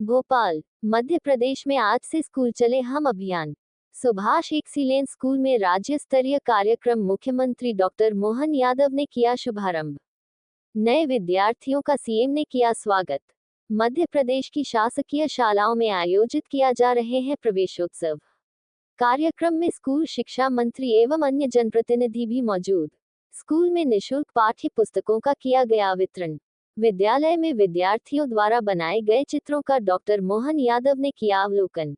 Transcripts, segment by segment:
भोपाल, मध्य प्रदेश में आज से स्कूल चले हम अभियान। सुभाष एक्सीलेंस स्कूल में राज्य स्तरीय कार्यक्रम मुख्यमंत्री डॉक्टर मोहन यादव ने किया शुभारंभ। नए विद्यार्थियों का सीएम ने किया स्वागत। मध्य प्रदेश की शासकीय शालाओं में आयोजित किया जा रहे हैं प्रवेशोत्सव। कार्यक्रम में स्कूल शिक्षा मंत्री एवं अन्य जनप्रतिनिधि भी मौजूद। स्कूल में निःशुल्क पाठ्य पुस्तकों का किया गया वितरण। विद्यालय में विद्यार्थियों द्वारा बनाए गए चित्रों का डॉक्टर मोहन यादव ने किया अवलोकन।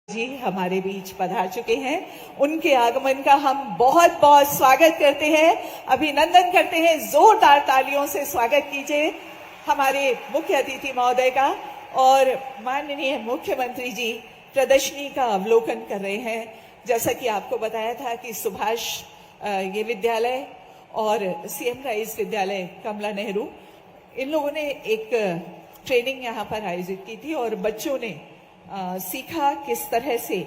जी हमारे बीच पधार चुके हैं, उनके आगमन का हम बहुत बहुत स्वागत करते हैं, अभिनंदन करते हैं। जोरदार तालियों से स्वागत कीजिए हमारे मुख्य अतिथि महोदय का। और माननीय मुख्यमंत्री जी प्रदर्शनी का अवलोकन कर रहे हैं। जैसा कि आपको बताया था कि सुभाष ये विद्यालय और सीएम राइज विद्यालय कमला नेहरू, इन लोगों ने एक ट्रेनिंग यहाँ पर आयोजित की थी और बच्चों ने सीखा किस तरह से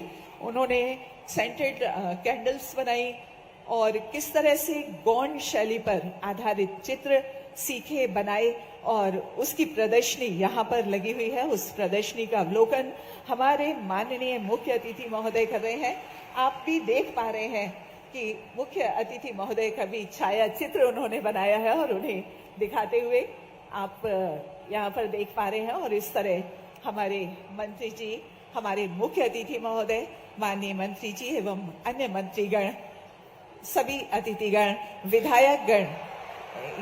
उन्होंने सेंटेड कैंडल्स बनाई और किस तरह से गौण शैली पर आधारित चित्र सीखे बनाए, और उसकी प्रदर्शनी यहाँ पर लगी हुई है। उस प्रदर्शनी का अवलोकन हमारे माननीय मुख्य अतिथि महोदय कर रहे हैं। आप भी देख पा रहे हैं कि मुख्य अतिथि महोदय का भी छाया चित्र उन्होंने बनाया है और उन्हें दिखाते हुए आप यहाँ पर देख पा रहे हैं। और इस तरह हमारे मंत्री जी, हमारे मुख्य अतिथि महोदय, माननीय मंत्री जी एवं अन्य मंत्रीगण, सभी अतिथिगण, विधायकगण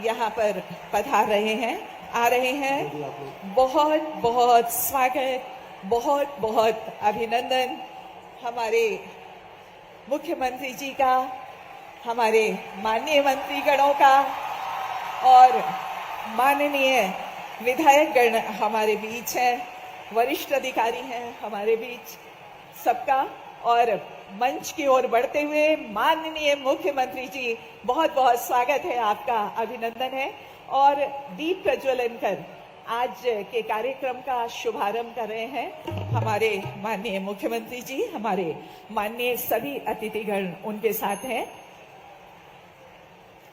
यहाँ पर पधार रहे हैं, आ रहे हैं। बहुत बहुत स्वागत, बहुत बहुत अभिनंदन हमारे मुख्यमंत्री जी का, हमारे माननीय मंत्रीगणों का और माननीय विधायकगण हमारे बीच हैं, वरिष्ठ अधिकारी हैं हमारे बीच सबका। और मंच की ओर बढ़ते हुए माननीय मुख्यमंत्री जी, बहुत बहुत स्वागत है आपका, अभिनंदन है। और दीप प्रज्वलन कर आज के कार्यक्रम का शुभारंभ कर रहे हैं हमारे माननीय मुख्यमंत्री जी। हमारे माननीय सभी अतिथिगण उनके साथ हैं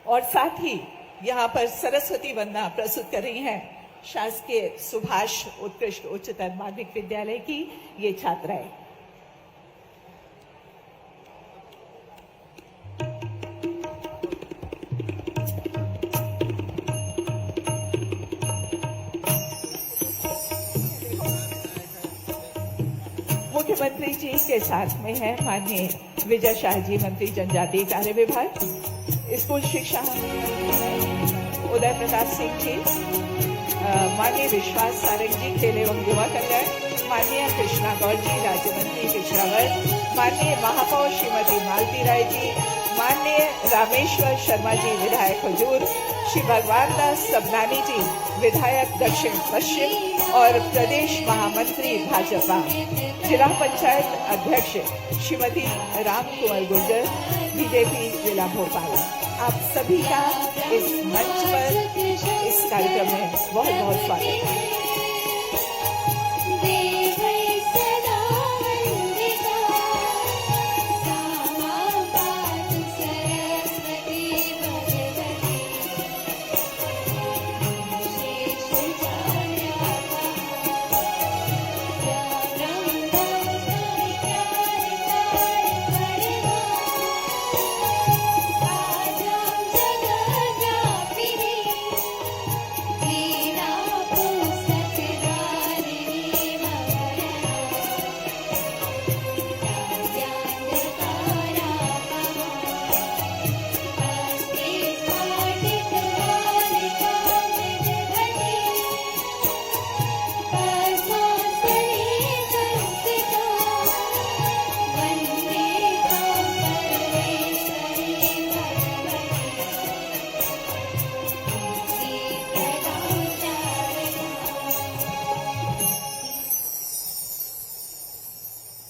और साथ ही यहाँ पर सरस्वती वंदना प्रस्तुत कर रही हैं शासकीय सुभाष उत्कृष्ट उच्चतर माध्यमिक विद्यालय की ये छात्राएं। मुख्यमंत्री जी के साथ में है माननीय विजय शाह जी, मंत्री जनजातीय कार्य विभाग, स्कूल शिक्षा उदय प्रताप सिंह जी, माननीय विश्वास सारंग जी, खेल एवं युवा कल्याण, माननीय कृष्णा गौर जी, राज्य मंत्री पिछड़ा वर्ग, माननीय महापौर श्रीमती मालती राय जी, माननीय रामेश्वर शर्मा जी, विधायक हुजूर, श्री भगवान दास सबनानी जी, विधायक दक्षिण पश्चिम और प्रदेश महामंत्री भाजपा, जिला पंचायत अध्यक्ष श्रीमती राम कुंवर गुर्जर, बीजेपी जिला भोपाल। आप सभी का इस मंच पर इस कार्यक्रम में बहुत बहुत स्वागत है।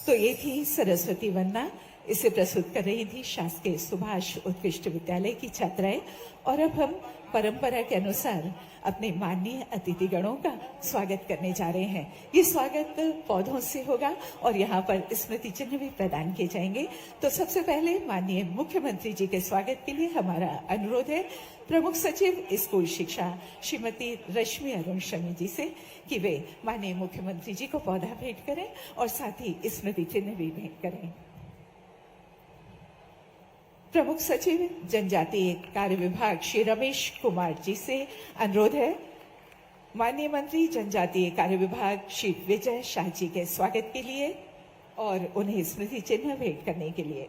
तो ये थी सरस्वती वंदना। इसे प्रस्तुत कर रही थी शासकीय सुभाष उत्कृष्ट विद्यालय की छात्राएं। और अब हम परंपरा के अनुसार अपने माननीय अतिथिगणों का स्वागत करने जा रहे हैं। ये स्वागत पौधों से होगा और यहाँ पर स्मृति चिन्ह भी प्रदान किए जाएंगे। तो सबसे पहले माननीय मुख्यमंत्री जी के स्वागत के लिए हमारा अनुरोध है प्रमुख सचिव स्कूल शिक्षा श्रीमती रश्मि अरुण शमी जी से कि वे माननीय मुख्यमंत्री जी को पौधा भेंट करें और साथ ही स्मृति चिन्ह भी भेंट करें। प्रमुख सचिव जनजातीय कार्य विभाग श्री रमेश कुमार जी से अनुरोध है माननीय मंत्री जनजातीय कार्य विभाग श्री विजय शाह जी के स्वागत के लिए और उन्हें स्मृति चिन्ह भेंट करने के लिए।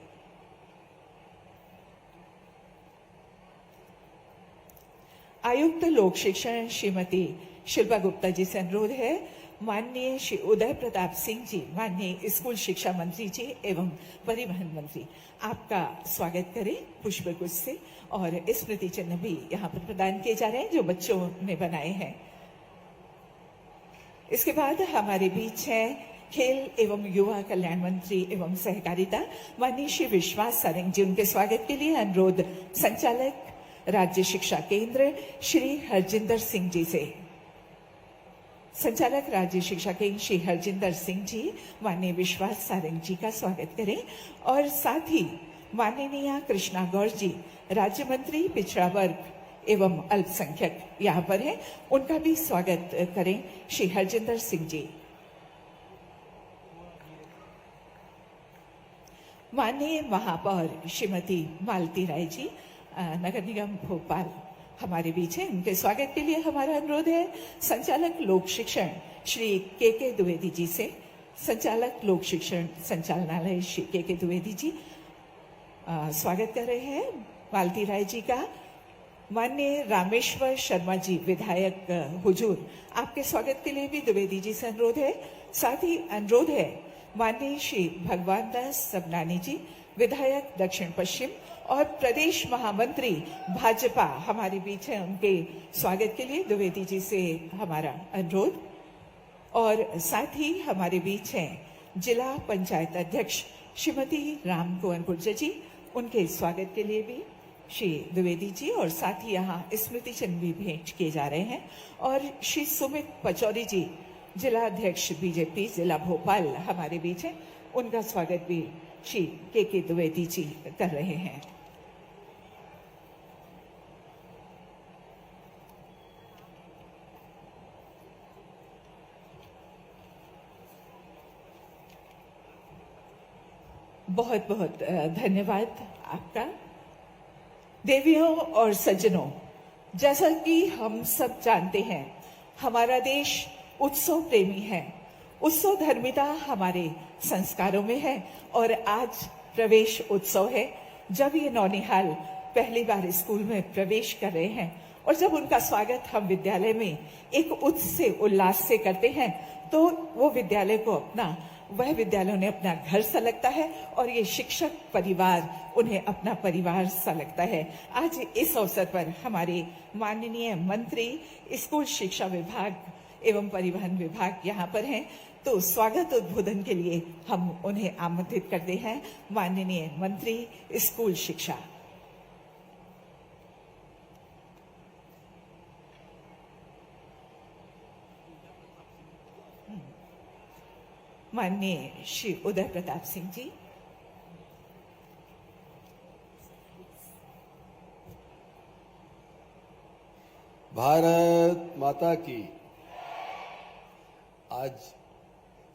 आयुक्त लोक शिक्षण श्रीमती शिल्पा गुप्ता जी से अनुरोध है माननीय श्री उदय प्रताप सिंह जी, माननीय स्कूल शिक्षा मंत्री जी एवं परिवहन मंत्री, आपका स्वागत करें पुष्पगुच्छ से और स्मृति चिन्ह भी यहाँ पर प्रदान किए जा रहे हैं जो बच्चों ने बनाए हैं। इसके बाद हमारे बीच है खेल एवं युवा कल्याण मंत्री एवं सहकारिता माननीय श्री विश्वास सारंग जी, उनके स्वागत के लिए अनुरोध संचालक राज्य शिक्षा केंद्र श्री हरजिंदर सिंह जी से। संचालक राज्य शिक्षा केंद्र श्री हरजिंदर सिंह जी माननीय विश्वास सारंग जी का स्वागत करें और साथ ही माननीय कृष्णा गौर जी राज्य मंत्री पिछड़ा वर्ग एवं अल्पसंख्यक यहाँ पर हैं, उनका भी स्वागत करें श्री हरजिंदर सिंह जी। माननीय महापौर श्रीमती मालती राय जी नगर निगम भोपाल हमारे बीच है, उनके स्वागत के लिए हमारा अनुरोध है संचालक लोक शिक्षण श्री के द्विवेदी जी से। संचालक लोक शिक्षण संचालनालय श्री के द्विवेदी जी स्वागत कर रहे हैं मालती राय जी का। माननीय रामेश्वर शर्मा जी विधायक हुजूर, आपके स्वागत के लिए भी द्विवेदी जी से अनुरोध है। साथ ही अनुरोध है माननीय श्री भगवान दास सबनानी जी विधायक दक्षिण पश्चिम और प्रदेश महामंत्री भाजपा हमारे बीच है, उनके स्वागत के लिए द्विवेदी जी से हमारा अनुरोध। और साथ ही हमारे बीच हैं जिला पंचायत अध्यक्ष श्रीमती राम कुंवर गुर्जर जी, उनके स्वागत के लिए भी श्री द्विवेदी जी और साथ ही यहाँ स्मृति चिन्ह भी भेंट किए जा रहे हैं। और श्री सुमित पचौरी जी जिला अध्यक्ष बीजेपी जिला भोपाल हमारे बीच हैं, उनका स्वागत भी श्री के द्विवेदी जी कर रहे हैं। बहुत बहुत धन्यवाद आपका। देवियों और सज्जनों, जैसा कि हम सब जानते हैं हमारा देश उत्सव प्रेमी है, उत्सव धर्मिता हमारे संस्कारों में है और आज प्रवेश उत्सव है। जब ये नौनिहाल पहली बार स्कूल में प्रवेश कर रहे हैं और जब उनका स्वागत हम विद्यालय में एक उत्साह उल्लास से करते हैं तो वो विद्यालय को वह विद्यालय उन्हें अपना घर सा लगता है और ये शिक्षक परिवार उन्हें अपना परिवार सा लगता है। आज इस अवसर पर हमारे माननीय मंत्री स्कूल शिक्षा विभाग एवं परिवहन विभाग यहाँ पर हैं, तो स्वागत उद्बोधन के लिए हम उन्हें आमंत्रित करते हैं। माननीय मंत्री स्कूल शिक्षा। माननीय श्री उदय प्रताप सिंह जी। भारत माता की। आज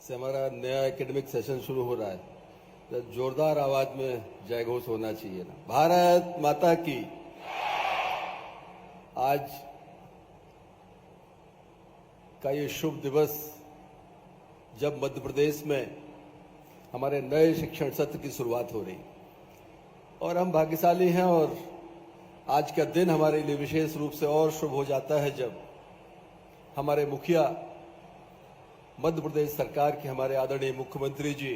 से हमारा नया एकेडमिक सेशन शुरू हो रहा है, तो जोरदार आवाज में जय घोष होना चाहिए ना। भारत माता की। आज का ये शुभ दिवस जब मध्य प्रदेश में हमारे नए शिक्षण सत्र की शुरुआत हो रही और हम भाग्यशाली हैं और आज का दिन हमारे लिए विशेष रूप से और शुभ हो जाता है जब हमारे मुखिया मध्य प्रदेश सरकार के हमारे आदरणीय मुख्यमंत्री जी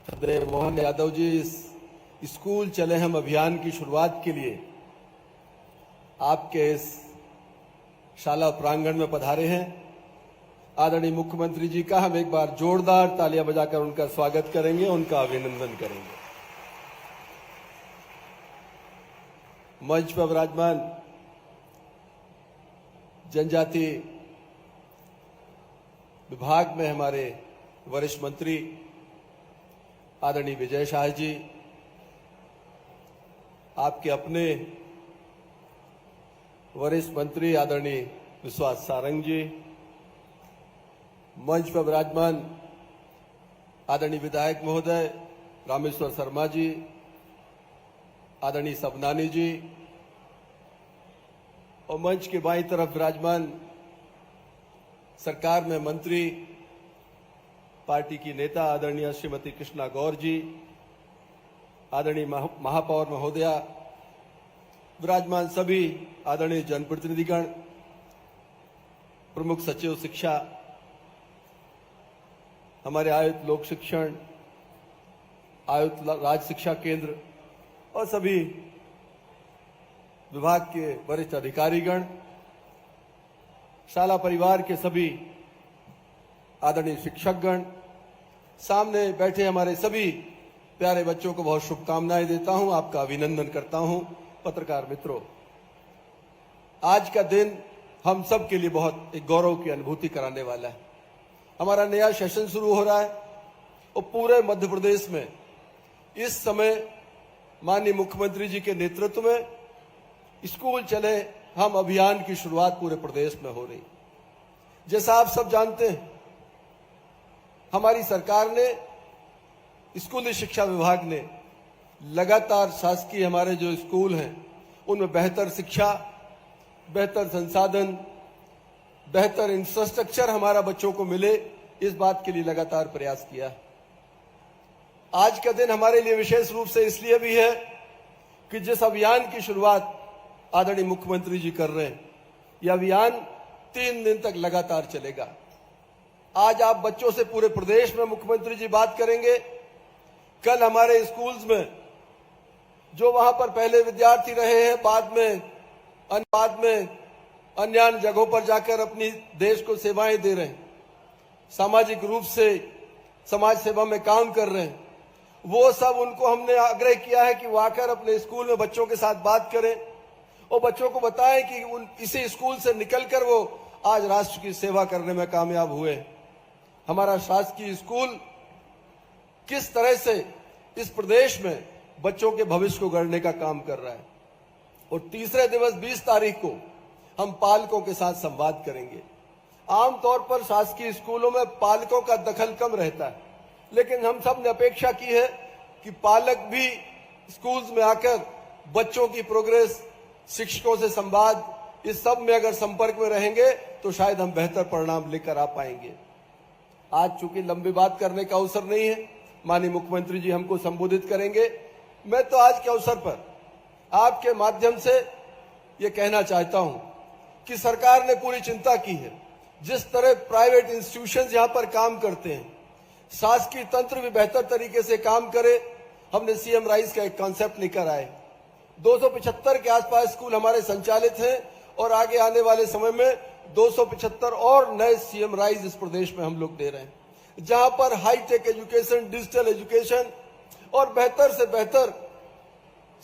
सदैव मोहन यादव जी इस स्कूल चले हम अभियान की शुरुआत के लिए आपके इस शाला प्रांगण में पधारे हैं। आदरणीय मुख्यमंत्री जी का हम एक बार जोरदार तालियां बजाकर उनका स्वागत करेंगे, उनका अभिनंदन करेंगे। मंच पर विराजमान जनजाति विभाग में हमारे वरिष्ठ मंत्री आदरणीय विजय शाह जी, आपके अपने वरिष्ठ मंत्री आदरणीय विश्वास सारंग जी, मंच पर विराजमान आदरणीय विधायक महोदय रामेश्वर शर्मा जी, आदरणीय सबनानी जी, और मंच के बाईं तरफ विराजमान सरकार में मंत्री पार्टी की नेता आदरणीय श्रीमती कृष्णा गौर जी, आदरणीय महापौर महोदया, विराजमान सभी आदरणीय जनप्रतिनिधिगण, प्रमुख सचिव शिक्षा, हमारे आयुक्त लोक शिक्षण, आयुक्त राज्य शिक्षा केंद्र और सभी विभाग के वरिष्ठ अधिकारीगण, शाला परिवार के सभी आदरणीय शिक्षकगण, सामने बैठे हमारे सभी प्यारे बच्चों को बहुत शुभकामनाएं देता हूं, आपका अभिनंदन करता हूं। पत्रकार मित्रों, आज का दिन हम सब के लिए बहुत एक गौरव की अनुभूति कराने वाला है। हमारा नया सेशन शुरू हो रहा है और पूरे मध्य प्रदेश में इस समय माननीय मुख्यमंत्री जी के नेतृत्व में स्कूल चले हम अभियान की शुरुआत पूरे प्रदेश में हो रही। जैसा आप सब जानते हैं, हमारी सरकार ने, स्कूली शिक्षा विभाग ने लगातार शासकीय हमारे जो स्कूल हैं उनमें बेहतर शिक्षा, बेहतर संसाधन, बेहतर इंफ्रास्ट्रक्चर हमारा बच्चों को मिले, इस बात के लिए लगातार प्रयास किया। आज का दिन हमारे लिए विशेष रूप से इसलिए भी है कि जिस अभियान की शुरुआत आदरणीय मुख्यमंत्री जी कर रहे हैं, यह अभियान 3 दिन तक लगातार चलेगा। आज आप बच्चों से पूरे प्रदेश में मुख्यमंत्री जी बात करेंगे। कल हमारे स्कूल्स में जो वहां पर पहले विद्यार्थी रहे हैं, बाद में अन्य जगहों पर जाकर अपनी देश को सेवाएं दे रहे हैं, सामाजिक रूप से समाज सेवा में काम कर रहे हैं, वो सब उनको हमने आग्रह किया है कि वो आकर अपने स्कूल में बच्चों के साथ बात करें और बच्चों को बताएं कि इसी स्कूल से निकलकर वो आज राष्ट्र की सेवा करने में कामयाब हुए। हमारा शासकीय स्कूल किस तरह से इस प्रदेश में बच्चों के भविष्य को गढ़ने का काम कर रहा है। और तीसरे दिवस 20 तारीख को हम पालकों के साथ संवाद करेंगे। आमतौर पर शासकीय स्कूलों में पालकों का दखल कम रहता है, लेकिन हम सब ने अपेक्षा की है कि पालक भी स्कूल्स में आकर बच्चों की प्रोग्रेस, शिक्षकों से संवाद, इस सब में अगर संपर्क में रहेंगे तो शायद हम बेहतर परिणाम लेकर आ पाएंगे। आज चूंकि लंबी बात करने का अवसर नहीं है, माननीय मुख्यमंत्री जी हमको संबोधित करेंगे। मैं तो आज के अवसर पर आपके माध्यम से ये कहना चाहता हूं कि सरकार ने पूरी चिंता की है। जिस तरह प्राइवेट इंस्टीट्यूशंस यहां पर काम करते हैं, शासकीय तंत्र भी बेहतर तरीके से काम करे। हमने सीएम राइज का एक कॉन्सेप्ट लेकर आए। 275 के आसपास स्कूल हमारे संचालित हैं और आगे आने वाले समय में 275 और नए सीएम राइज इस प्रदेश में हम लोग दे रहे हैं, जहां पर हाईटेक एजुकेशन, डिजिटल एजुकेशन और बेहतर से बेहतर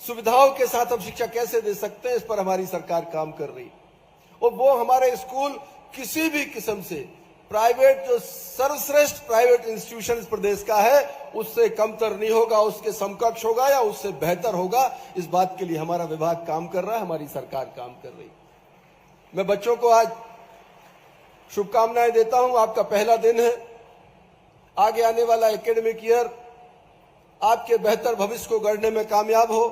सुविधाओं के साथ हम शिक्षा कैसे दे सकते हैं, इस पर हमारी सरकार काम कर रही है। और वो हमारे स्कूल किसी भी किस्म से प्राइवेट, जो सर्वश्रेष्ठ प्राइवेट इंस्टीट्यूशन इस प्रदेश का है, उससे कमतर नहीं होगा, उसके समकक्ष होगा या उससे बेहतर होगा। इस बात के लिए हमारा विभाग काम कर रहा है, हमारी सरकार काम कर रही है। मैं बच्चों को आज शुभकामनाएं देता हूं। आपका पहला दिन है। आगे आने वाला एकेडमिक ईयर आपके बेहतर भविष्य को गढ़ने में कामयाब हो।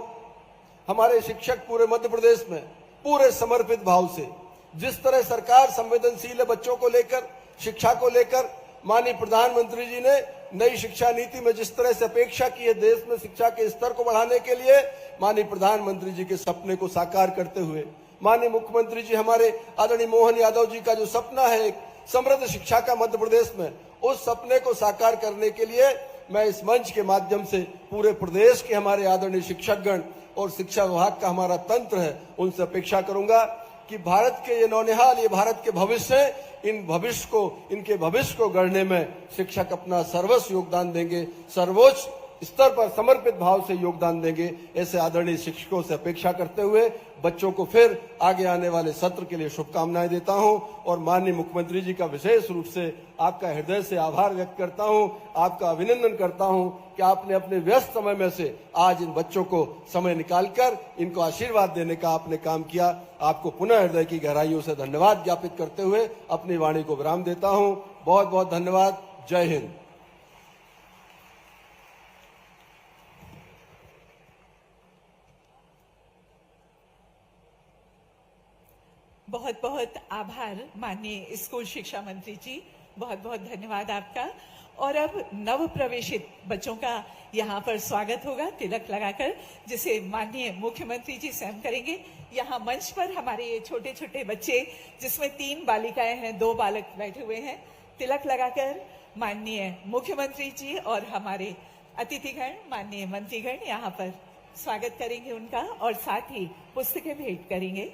हमारे शिक्षक पूरे मध्य प्रदेश में पूरे समर्पित भाव से, जिस तरह सरकार संवेदनशील है बच्चों को लेकर, शिक्षा को लेकर, माननीय प्रधानमंत्री जी ने नई शिक्षा नीति में जिस तरह से अपेक्षा की है देश में शिक्षा के स्तर को बढ़ाने के लिए, माननीय प्रधानमंत्री जी के सपने को साकार करते हुए माननीय मुख्यमंत्री जी हमारे आदरणीय मोहन यादव जी का जो सपना है एक समृद्ध शिक्षा का मध्य प्रदेश में, उस सपने को साकार करने के लिए मैं इस मंच के माध्यम से पूरे प्रदेश के हमारे आदरणीय शिक्षकगण और शिक्षा विभाग का हमारा तंत्र है, उनसे अपेक्षा करूंगा कि भारत के ये नौनिहाल, ये भारत के भविष्य है, इनके भविष्य को गढ़ने में शिक्षक अपना सर्वस्व योगदान देंगे, सर्वोच्च स्तर पर समर्पित भाव से योगदान देंगे। ऐसे आदरणीय शिक्षकों से अपेक्षा करते हुए बच्चों को फिर आगे आने वाले सत्र के लिए शुभकामनाएं देता हूं और माननीय मुख्यमंत्री जी का विशेष रूप से आपका हृदय से आभार व्यक्त करता हूं, आपका अभिनंदन करता हूं कि आपने अपने व्यस्त समय में से आज इन बच्चों को समय निकालकर इनको आशीर्वाद देने का आपने काम किया। आपको पुनः हृदय की गहराइयों से धन्यवाद ज्ञापित करते हुए अपनी वाणी को विराम देता हूं। बहुत बहुत धन्यवाद। जय हिंद। बहुत बहुत आभार माननीय स्कूल शिक्षा मंत्री जी, बहुत बहुत धन्यवाद आपका। और अब नव प्रवेशित बच्चों का यहाँ पर स्वागत होगा तिलक लगाकर, जिसे माननीय मुख्यमंत्री जी स्वयं करेंगे। यहाँ मंच पर हमारे ये छोटे छोटे बच्चे, जिसमें 3 बालिकाएं हैं, 2 बालक बैठे हुए हैं, तिलक लगाकर माननीय मुख्यमंत्री जी और हमारे अतिथिगण माननीय मंत्रीगण यहाँ पर स्वागत करेंगे उनका, और साथ ही पुस्तकें भेंट करेंगे।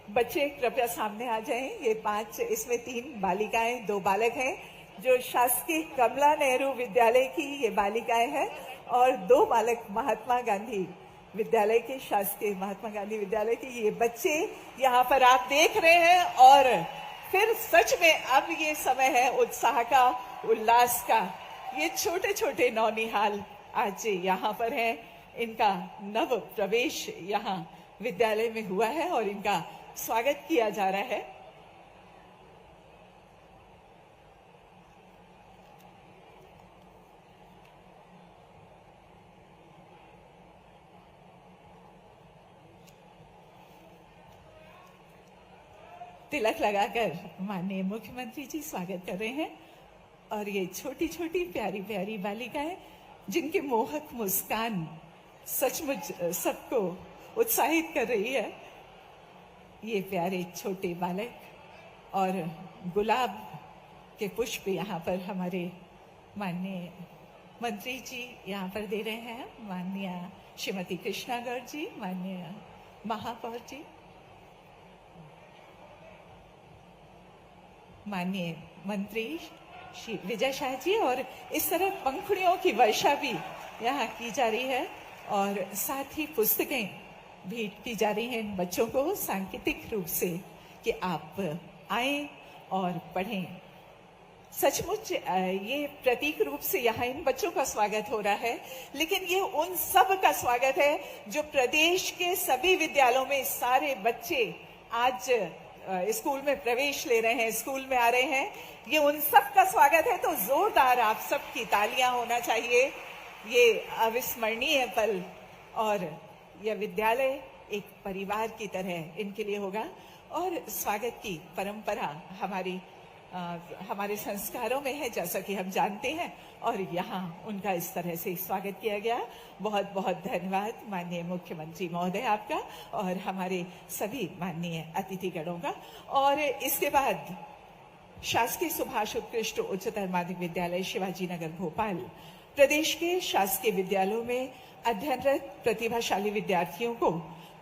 बच्चे कृपया सामने आ जाएं। ये 5, इसमें 3 बालिकाएं, 2 बालक हैं, जो शासकीय कमला नेहरू विद्यालय की ये बालिकाएं हैं, और 2 बालक महात्मा गांधी विद्यालय के, शासकीय महात्मा गांधी विद्यालय के ये बच्चे यहाँ पर आप देख रहे हैं। और फिर सच में अब ये समय है उत्साह का, उल्लास का। ये छोटे छोटे नौनिहाल आज यहाँ पर हैं, इनका नव प्रवेश यहाँ विद्यालय में हुआ है और इनका स्वागत किया जा रहा है। तिलक लगाकर माननीय मुख्यमंत्री जी स्वागत कर रहे हैं। और ये छोटी छोटी प्यारी प्यारी बालिकाएं, जिनकी मोहक मुस्कान सचमुच सबको उत्साहित कर रही है। ये प्यारे छोटे बालक और गुलाब के पुष्प यहाँ पर हमारे माननीय मंत्री जी यहाँ पर दे रहे हैं। माननीय श्रीमती कृष्णा गर्ग जी, माननीय महापौर जी, माननीय मंत्री श्री विजय शाह जी, और इस तरह पंखुड़ियों की वर्षा भी यहाँ की जा रही है। और साथ ही पुस्तकें भेंट की जा रही हैं इन बच्चों को सांकेतिक रूप से कि आप आएं और पढ़ें। सचमुच ये प्रतीक रूप से यहाँ इन बच्चों का स्वागत हो रहा है, लेकिन ये उन सब का स्वागत है जो प्रदेश के सभी विद्यालयों में सारे बच्चे आज स्कूल में प्रवेश ले रहे हैं, स्कूल में आ रहे हैं। ये उन सब का स्वागत है। तो जोरदार आप सबकी तालियां होना चाहिए। ये अविस्मरणीय पल, और यह विद्यालय एक परिवार की तरह इनके लिए होगा। और स्वागत की परंपरा हमारे संस्कारों में है, जैसा कि हम जानते हैं, और यहाँ उनका इस तरह से स्वागत किया गया। बहुत बहुत धन्यवाद माननीय मुख्यमंत्री महोदय आपका, और हमारे सभी माननीय अतिथिगणों का। और इसके बाद शासकीय सुभाष उत्कृष्ट उच्चतर माध्यमिक विद्यालय शिवाजी नगर भोपाल प्रदेश के शासकीय विद्यालयों में अध्ययनरत प्रतिभाशाली विद्यार्थियों को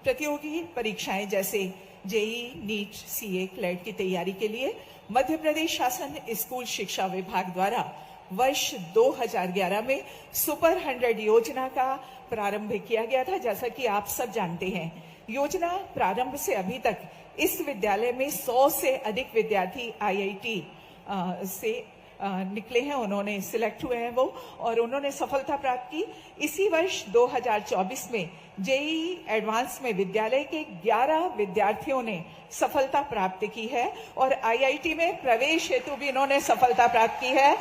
प्रतियोगी परीक्षाएं जैसे जेईई, नीट, सीए, क्लेट की तैयारी के लिए मध्य प्रदेश शासन स्कूल शिक्षा विभाग द्वारा वर्ष 2011 में सुपर 100 योजना का प्रारंभ किया गया था। जैसा कि आप सब जानते हैं, योजना प्रारंभ से अभी तक इस विद्यालय में 100 से अधिक विद्यार्थी आईआईटी से निकले हैं, उन्होंने सिलेक्ट हुए हैं वो, और उन्होंने सफलता प्राप्त की। इसी वर्ष 2024 में जेईई एडवांस में विद्यालय के 11 विद्यार्थियों ने सफलता प्राप्त की है, और आईआईटी में प्रवेश हेतु भी इन्होंने सफलता प्राप्त की है।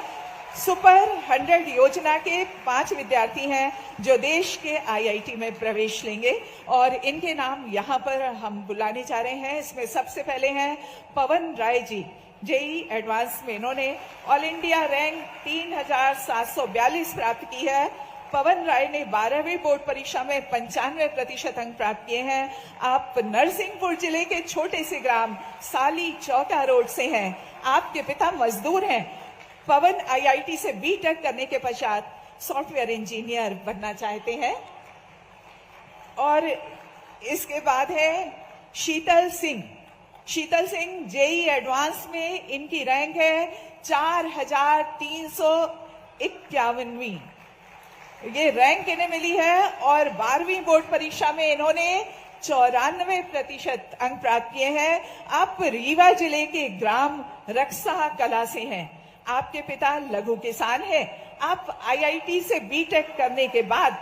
सुपर 100 योजना के 5 विद्यार्थी हैं जो देश के आईआईटी में प्रवेश लेंगे, और इनके नाम यहाँ पर हम बुलाने जा रहे हैं। इसमें सबसे पहले हैं पवन राय जी। जेईई एडवांस में इन्होंने ऑल इंडिया रैंक 3742 प्राप्त की है। पवन राय ने 12वीं बोर्ड परीक्षा में 95% अंक प्राप्त किए हैं। आप नरसिंहपुर जिले के छोटे से ग्राम साली चौका रोड से हैं। आपके पिता मजदूर हैं। पवन आईआईटी से बीटेक करने के पश्चात सॉफ्टवेयर इंजीनियर बनना चाहते हैं। और इसके बाद है शीतल सिंह। शीतल सिंह जेई एडवांस में इनकी रैंक है 4351वीं। ये रैंक इन्हें मिली है और 12वीं बोर्ड परीक्षा में इन्होंने 94% अंक प्राप्त किए हैं। आप रीवा जिले के ग्राम रक्सा कला से हैं। आपके पिता लघु किसान हैं। आप आईआईटी से बीटेक करने के बाद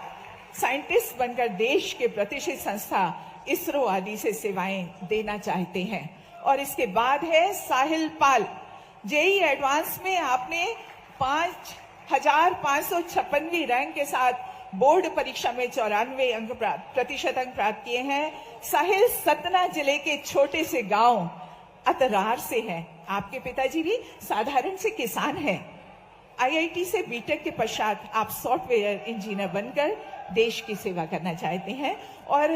साइंटिस्ट बनकर देश के प्रतिष्ठित संस्था इसरो आदि से सेवाएं देना चाहते हैं। और इसके बाद है साहिल पाल। जेई एडवांस में आपने 5556वीं रैंक के साथ बोर्ड परीक्षा में 94% अंक प्राप्त किए हैं। साहिल सतना जिले के छोटे से गांव अतरार से हैं। आपके पिताजी भी साधारण से किसान हैं। आईआईटी से बीटेक के पश्चात आप सॉफ्टवेयर इंजीनियर बनकर देश की सेवा करना चाहते हैं। और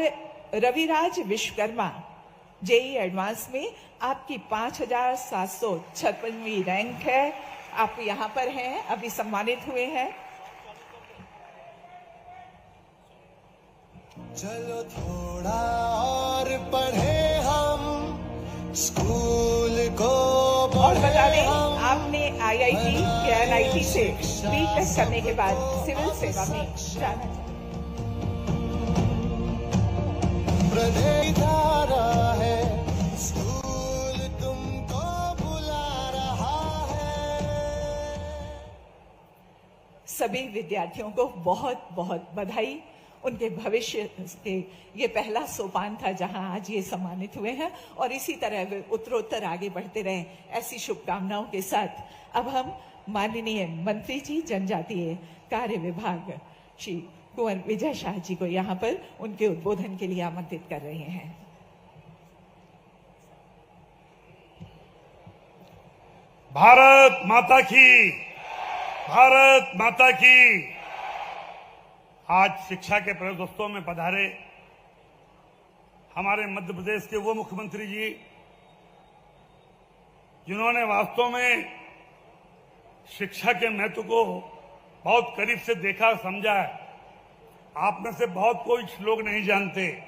रविराज विश्वकर्मा, जेई एडवांस में आपकी 5756वीं रैंक है। आप यहां पर हैं, अभी सम्मानित हुए हैं। चलो थोड़ा और पढ़े हम, स्कूल को और बता दें, आपने आईआईटी या एनआईटी से बीटेक करने के बाद सिविल सेवा में जाना है, स्कूल तुमको बुला रहा है। सभी विद्यार्थियों को बहुत बहुत बधाई। उनके भविष्य के ये पहला सोपान था जहां आज ये सम्मानित हुए हैं और इसी तरह वे उत्तरोत्तर आगे बढ़ते रहें, ऐसी शुभकामनाओं के साथ अब हम माननीय मंत्री जी जनजातीय कार्य विभाग श्री कुंवर विजय शाह जी को यहाँ पर उनके उद्बोधन के लिए आमंत्रित कर रहे हैं। भारत माता की, भारत माता की। आज शिक्षा के प्रयोगोत्सव में पधारे हमारे मध्य प्रदेश के वो मुख्यमंत्री जी जिन्होंने वास्तव में शिक्षा के महत्व को बहुत करीब से देखा समझा है। आप में से बहुत कोई लोग नहीं जानते,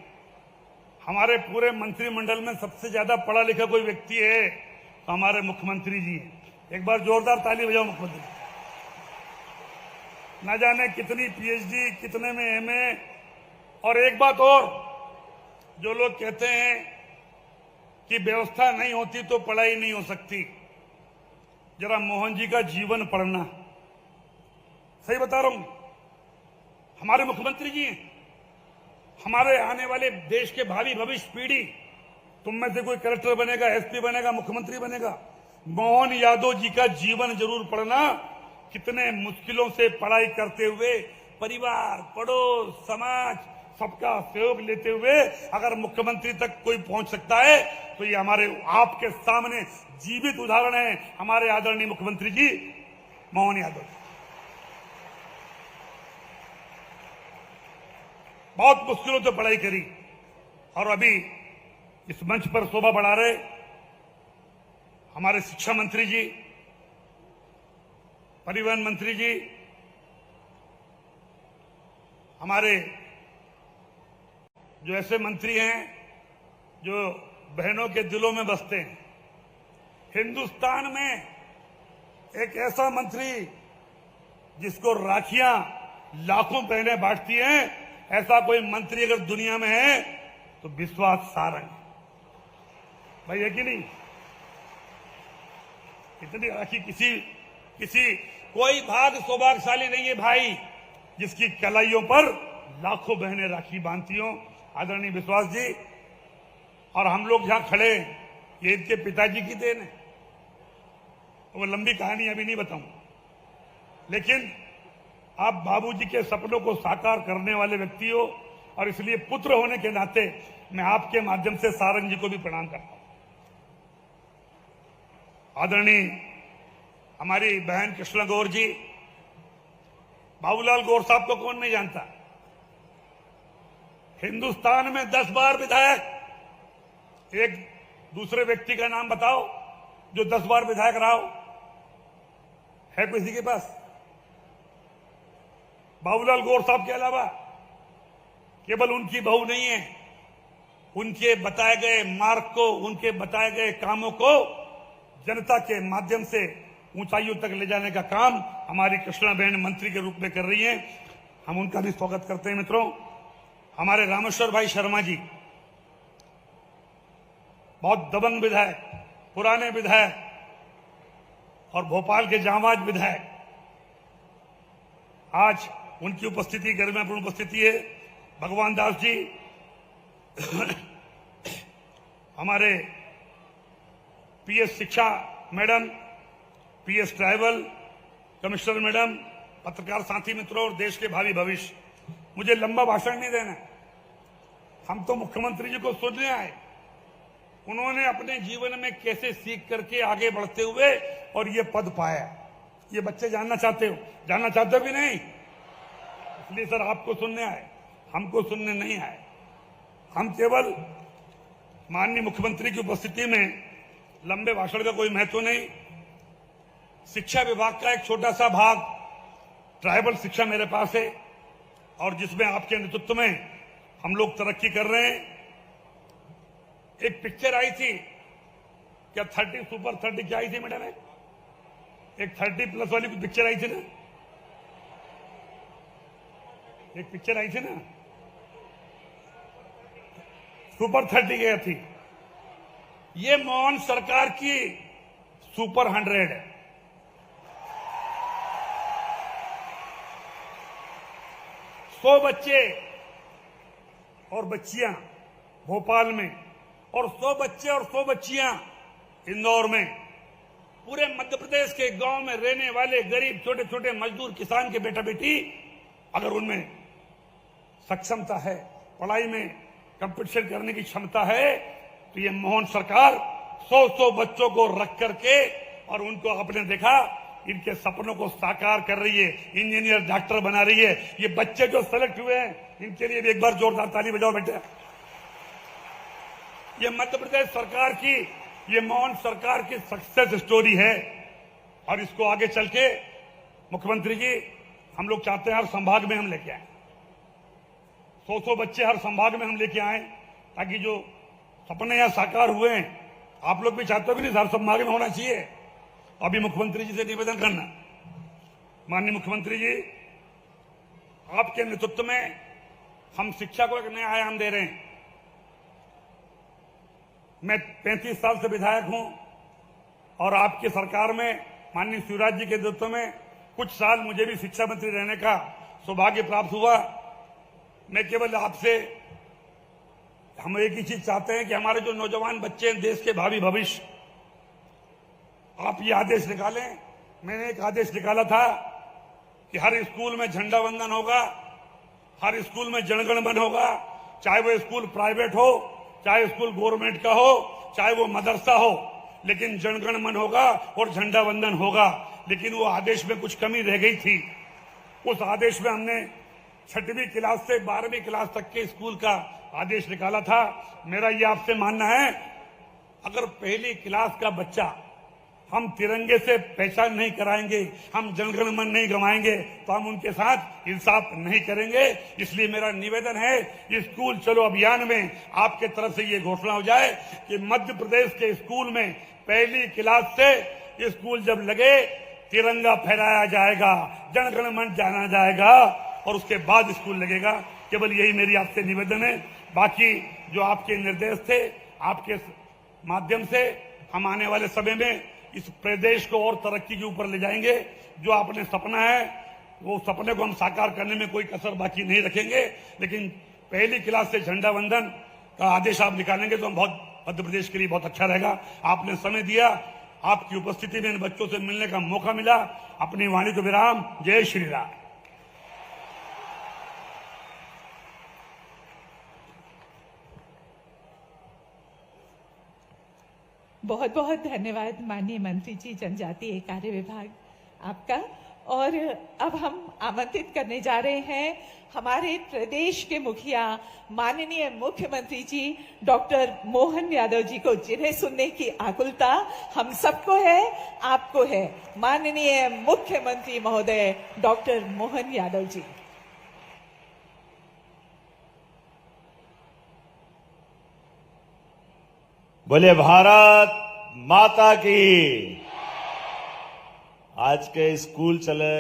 हमारे पूरे मंत्रिमंडल में सबसे ज्यादा पढ़ा लिखा कोई व्यक्ति है तो हमारे मुख्यमंत्री जी हैं। एक बार जोरदार ताली बजाओ मुख्यमंत्री। न जाने कितनी पीएचडी, कितने में एमए। और एक बात और, जो लोग कहते हैं कि व्यवस्था नहीं होती तो पढ़ाई नहीं हो सकती, जरा मोहन जी का जीवन पढ़ना। सही बता रहा हूं, हमारे मुख्यमंत्री जी हैं, हमारे आने वाले देश के भावी भविष्य पीढ़ी, तुम में से कोई कलेक्टर बनेगा, एसपी बनेगा, मुख्यमंत्री बनेगा, मोहन यादव जी का जीवन जरूर पढ़ना। कितने मुश्किलों से पढ़ाई करते हुए परिवार, पड़ोस, समाज सबका सहयोग लेते हुए अगर मुख्यमंत्री तक कोई पहुंच सकता है तो ये हमारे आपके सामने जीवित उदाहरण है हमारे आदरणीय मुख्यमंत्री जी मोहन यादव। बहुत मुश्किलों से पढ़ाई करी और अभी इस मंच पर शोभा बढ़ा रहे हमारे शिक्षा मंत्री जी, परिवहन मंत्री जी, हमारे जो ऐसे मंत्री हैं जो बहनों के दिलों में बसते हैं। हिंदुस्तान में एक ऐसा मंत्री जिसको राखियां लाखों बहनें बांटती हैं, ऐसा कोई मंत्री अगर दुनिया में है तो विश्वास सारंग भाई है कि नहीं। इतनी राखी किसी कोई भाग सौभाग्यशाली नहीं है भाई जिसकी कलाइयों पर लाखों बहनें राखी बांधती हों। आदरणीय विश्वास जी और हम लोग जहां खड़े ये इनके पिताजी की देन है। वो लंबी कहानी अभी नहीं बताऊं, लेकिन आप बाबूजी के सपनों को साकार करने वाले व्यक्ति हो और इसलिए पुत्र होने के नाते मैं आपके माध्यम से सारंग जी को भी प्रणाम करता हूं। आदरणीय हमारी बहन कृष्णा गौर जी, बाबूलाल गौर साहब को कौन नहीं जानता। हिंदुस्तान में 10 बार विधायक, एक दूसरे व्यक्ति का नाम बताओ जो 10 बार विधायक रहा हो, है किसी के पास? बाबूलाल गौर साहब के अलावा केवल उनकी बहू नहीं है, उनके बताए गए मार्ग को, उनके बताए गए कामों को जनता के माध्यम से ऊंचाइयों तक ले जाने का काम हमारी कृष्णा बहन मंत्री के रूप में कर रही हैं। हम उनका भी स्वागत करते हैं। मित्रों, हमारे रामेश्वर भाई शर्मा जी बहुत दबंग विधायक, पुराने विधायक और भोपाल के जांबाज विधायक, आज उनकी उपस्थिति, गरिमापूर्ण उपस्थिति है। भगवान दास जी हमारे पीएस शिक्षा madam, PS tribal commissioner madam, पत्रकार साथी मित्रों और देश के भावी भविष्य, मुझे लंबा भाषण नहीं देना। हम तो मुख्यमंत्री जी को सुनने आए, उन्होंने अपने जीवन में कैसे सीख करके आगे बढ़ते हुए और ये पद पाया, ये बच्चे जानना चाहते हो कि नहीं? इसलिए सर आपको सुनने आए, हमको सुनने नहीं आए। हम केवल माननीय मुख्यमंत्री की उपस्थिति में लंबे भाषण का कोई महत्व नहीं। शिक्षा विभाग का एक छोटा सा भाग ट्राइबल शिक्षा मेरे पास है और जिसमें आपके नेतृत्व में हम लोग तरक्की कर रहे हैं। एक पिक्चर आई थी, क्या 30 सुपर 30 क्या आई थी मैडम? एक 30+ वाली पिक्चर आई थी ना, एक पिक्चर आई थी ना, सुपर 30 गई थी। ये मोहन सरकार की सुपर 100 है। सौ बच्चे और बच्चियां भोपाल में और 100 बच्चे और 100 बच्चियां इंदौर में, पूरे मध्य प्रदेश के गांव में रहने वाले गरीब छोटे छोटे मजदूर किसान के बेटा बेटी, अगर उनमें सक्षमता है, पढ़ाई में कंपटीशन करने की क्षमता है, तो ये मोहन सरकार 100 बच्चों को रख करके और उनको आपने देखा इनके सपनों को साकार कर रही है, इंजीनियर डॉक्टर बना रही है। ये बच्चे जो सेलेक्ट हुए हैं इनके लिए भी एक बार जोरदार ताली बजाओ बेटे। ये मध्य प्रदेश सरकार की, ये मोहन सरकार की सक्सेस स्टोरी है और इसको आगे चल के मुख्यमंत्री जी हम लोग चाहते हैं हर संभाग में हम लेके आए, 100 बच्चे हर संभाग में हम लेके आए, ताकि जो सपने यहाँ साकार हुए हैं आप लोग भी चाहते हो कि नहीं हर संभाग में होना चाहिए। अभी मुख्यमंत्री जी से निवेदन करना, माननीय मुख्यमंत्री जी आपके नेतृत्व में हम शिक्षा को एक नया आयाम दे रहे हैं। मैं 35 साल से विधायक हूं और आपकी सरकार में माननीय शिवराज जी के नेतृत्व में कुछ साल मुझे भी शिक्षा मंत्री रहने का सौभाग्य प्राप्त हुआ। मैं केवल आपसे, हम एक ही चीज चाहते हैं कि हमारे जो नौजवान बच्चे हैं, देश के भावी भविष्य, आप ये आदेश निकालें। मैंने एक आदेश निकाला था कि हर स्कूल में झंडा वंदन होगा, हर स्कूल में जनगण मन होगा, चाहे वो स्कूल प्राइवेट हो, चाहे स्कूल गवर्नमेंट का हो, चाहे वो मदरसा हो, लेकिन जनगण मन होगा और झंडा वंदन होगा। लेकिन वो आदेश में कुछ कमी रह गई थी। उस आदेश में हमने 6वीं क्लास से 12वीं क्लास तक के स्कूल का आदेश निकाला था। मेरा ये आपसे मानना है, अगर पहली क्लास का बच्चा हम तिरंगे से पहचान नहीं कराएंगे, हम जनगण मन नहीं गवाएंगे, तो हम उनके साथ इंसाफ नहीं करेंगे। इसलिए मेरा निवेदन है, स्कूल चलो अभियान में आपके तरफ से ये घोषणा हो जाए कि मध्य प्रदेश के स्कूल में पहली क्लास से स्कूल जब लगे तिरंगा फहराया जाएगा, जनगण मन जाना जाएगा और उसके बाद स्कूल लगेगा। केवल यही मेरी आपसे निवेदन है। बाकी जो आपके निर्देश थे, आपके माध्यम से हम आने वाले समय में इस प्रदेश को और तरक्की के ऊपर ले जाएंगे। जो आपने सपना है, वो सपने को हम साकार करने में कोई कसर बाकी नहीं रखेंगे। लेकिन पहली क्लास से झंडा वंदन का आदेश आप निकालेंगे तो हम बहुत, मध्य प्रदेश के लिए बहुत अच्छा रहेगा। आपने समय दिया, आपकी उपस्थिति में इन बच्चों से मिलने का मौका मिला। अपनी वाणी को विराम। जय श्री राम। बहुत बहुत धन्यवाद माननीय मंत्री जी, जनजातीय कार्य विभाग आपका। और अब हम आमंत्रित करने जा रहे हैं हमारे प्रदेश के मुखिया माननीय मुख्यमंत्री जी डॉक्टर मोहन यादव जी को, जिन्हें सुनने की आकुलता हम सबको है, आपको है। माननीय मुख्यमंत्री महोदय डॉक्टर मोहन यादव जी। बोले भारत माता की। आज के स्कूल चले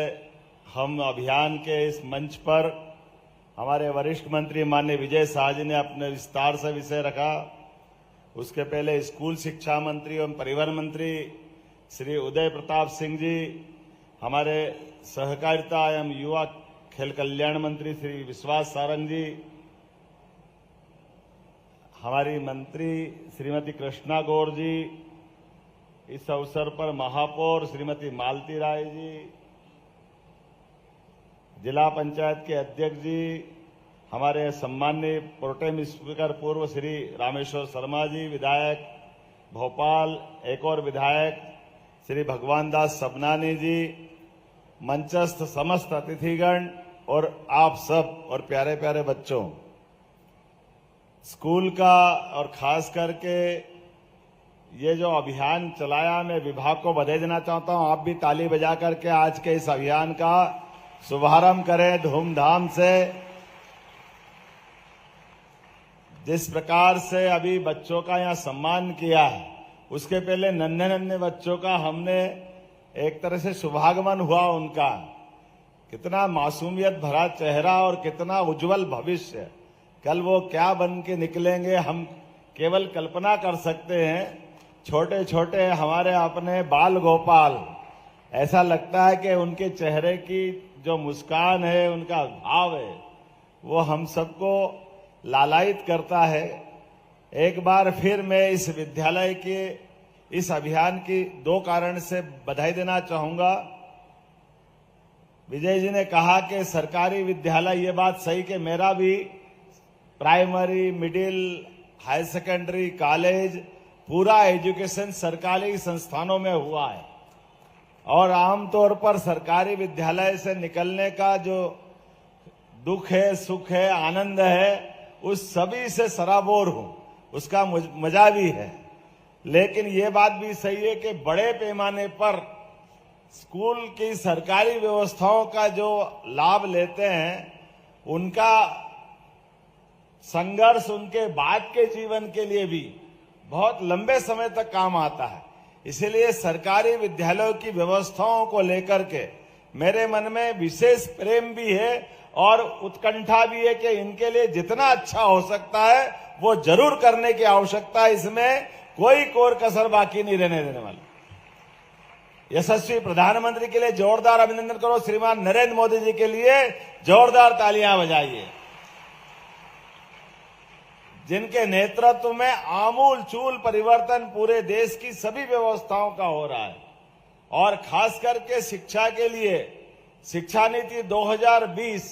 हम अभियान के इस मंच पर हमारे वरिष्ठ मंत्री माननीय विजय शाह जी ने अपने विस्तार से विषय रखा। उसके पहले स्कूल शिक्षा मंत्री एवं परिवहन मंत्री श्री उदय प्रताप सिंह जी, हमारे सहकारिता एवं युवा खेल कल्याण मंत्री श्री विश्वास सारंग जी, हमारी मंत्री श्रीमती कृष्णा गौर जी, इस अवसर पर महापौर श्रीमती मालती राय जी, जिला पंचायत के अध्यक्ष जी, हमारे सम्माननीय प्रोटेम स्पीकर पूर्व श्री रामेश्वर शर्मा जी, विधायक भोपाल, एक और विधायक श्री भगवान दास सबनानी जी, मंचस्थ समस्त अतिथिगण और आप सब और प्यारे प्यारे बच्चों, स्कूल का और खास करके ये जो अभियान चलाया, मैं विभाग को बधाई देना चाहता हूं। आप भी ताली बजा करके आज के इस अभियान का शुभारंभ करें धूमधाम से। जिस प्रकार से अभी बच्चों का यहाँ सम्मान किया है, उसके पहले नन्हे नन्हे बच्चों का हमने एक तरह से शुभागमन हुआ उनका। कितना मासूमियत भरा चेहरा और कितना उज्जवल भविष्य, कल वो क्या बन के निकलेंगे हम केवल कल्पना कर सकते हैं। छोटे छोटे हमारे अपने बाल गोपाल, ऐसा लगता है कि उनके चेहरे की जो मुस्कान है, उनका भाव है, वो हम सबको लालायित करता है। एक बार फिर मैं इस विद्यालय के इस अभियान की दो कारण से बधाई देना चाहूंगा। विजय जी ने कहा कि सरकारी विद्यालय, ये बात सही कि मेरा भी primary, middle, higher secondary, college, पूरा एजुकेशन सरकारी संस्थानों में हुआ है और आमतौर पर सरकारी विद्यालय से निकलने का जो दुख है, सुख है, आनंद है, उस सभी से सराबोर हूं, उसका मजा भी है। लेकिन ये बात भी सही है कि बड़े पैमाने पर स्कूल की सरकारी व्यवस्थाओं का जो लाभ लेते हैं, उनका संघर्ष उनके बाद के जीवन के लिए भी बहुत लंबे समय तक काम आता है। इसलिए सरकारी विद्यालयों की व्यवस्थाओं को लेकर के मेरे मन में विशेष प्रेम भी है और उत्कंठा भी है कि इनके लिए जितना अच्छा हो सकता है वो जरूर करने की आवश्यकता है। इसमें कोई कोर कसर बाकी नहीं रहने देने वाले। यशस्वी प्रधानमंत्री के लिए जोरदार अभिनंदन करो। श्रीमान नरेंद्र मोदी जी के लिए जोरदार तालियां बजाइए, जिनके नेतृत्व में आमूल चूल परिवर्तन पूरे देश की सभी व्यवस्थाओं का हो रहा है। और खास करके शिक्षा के लिए शिक्षा नीति 2020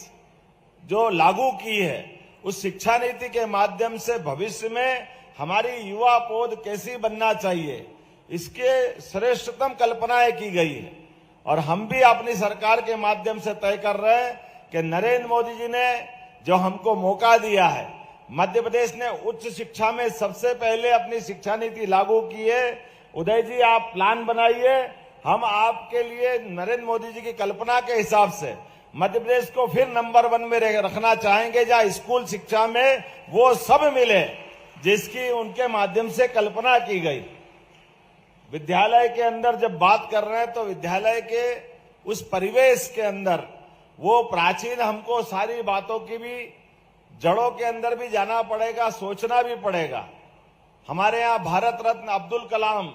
जो लागू की है, उस शिक्षा नीति के माध्यम से भविष्य में हमारी युवा पौध कैसी बनना चाहिए, इसके श्रेष्ठतम कल्पनाएं की गई है। और हम भी अपनी सरकार के माध्यम से तय कर रहे हैं कि नरेंद्र मोदी जी ने जो हमको मौका दिया है, मध्य प्रदेश ने उच्च शिक्षा में सबसे पहले अपनी शिक्षा नीति लागू की है। उदय जी, आप प्लान बनाइए, हम आपके लिए नरेंद्र मोदी जी की कल्पना के हिसाब से मध्य प्रदेश को फिर नंबर 1 में रखना चाहेंगे, जहां स्कूल शिक्षा में वो सब मिले जिसकी उनके माध्यम से कल्पना की गई। विद्यालय के अंदर जब बात कर रहे हैं तो विद्यालय के उस परिवेश के अंदर वो प्राचीन, हमको सारी बातों की भी जड़ों के अंदर भी जाना पड़ेगा, सोचना भी पड़ेगा। हमारे यहाँ भारत रत्न अब्दुल कलाम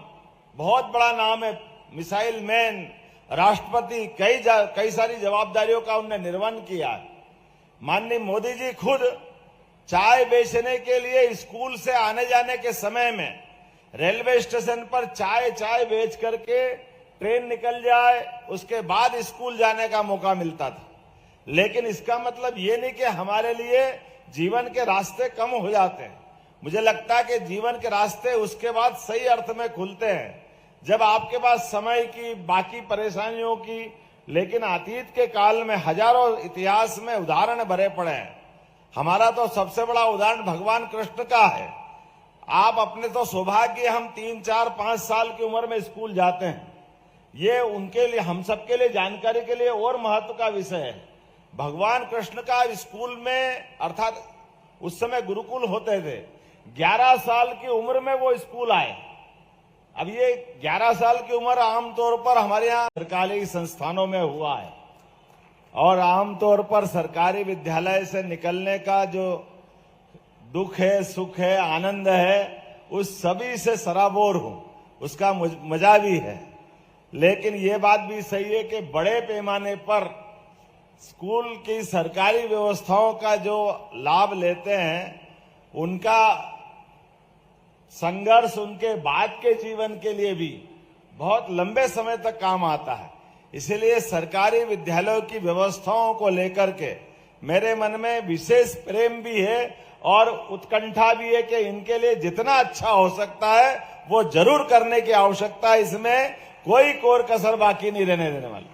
बहुत बड़ा नाम है, मिसाइल मैन, राष्ट्रपति, कई सारी जवाबदारियों का उन्होंने निर्वहन किया। माननीय मोदी जी खुद चाय बेचने के लिए स्कूल से आने जाने के समय में रेलवे स्टेशन पर चाय बेच करके ट्रेन निकल जाए, उसके बाद स्कूल जाने का मौका मिलता था। लेकिन इसका मतलब ये नहीं कि हमारे लिए जीवन के रास्ते कम हो जाते हैं। मुझे लगता है कि जीवन के रास्ते उसके बाद सही अर्थ में खुलते हैं जब आपके पास समय की, बाकी परेशानियों की, लेकिन अतीत के काल में हजारों इतिहास में उदाहरण भरे पड़े हैं। हमारा तो सबसे बड़ा उदाहरण भगवान कृष्ण का है। आप अपने तो सौभाग्य, हम 3, 4, 5 साल की उम्र में स्कूल जाते हैं, ये उनके लिए, हम सबके लिए जानकारी के लिए और महत्व का विषय है। भगवान कृष्ण का स्कूल में, अर्थात उस समय गुरुकुल होते थे, 11 साल की उम्र में वो स्कूल आए। अब ये 11 साल की उम्र आमतौर पर हमारे यहाँ सरकारी संस्थानों में हुआ है, और आमतौर पर सरकारी विद्यालय से निकलने का जो दुख है, सुख है, आनंद है, उस सभी से सराबोर हूं, उसका मजा भी है। लेकिन ये बात भी सही है कि बड़े पैमाने पर स्कूल की सरकारी व्यवस्थाओं का जो लाभ लेते हैं, उनका संघर्ष उनके बाद के जीवन के लिए भी बहुत लंबे समय तक काम आता है। इसलिए सरकारी विद्यालयों की व्यवस्थाओं को लेकर के मेरे मन में विशेष प्रेम भी है और उत्कंठा भी है कि इनके लिए जितना अच्छा हो सकता है वो जरूर करने की आवश्यकता है। इसमें कोई कोर कसर बाकी नहीं रहने देने वाली।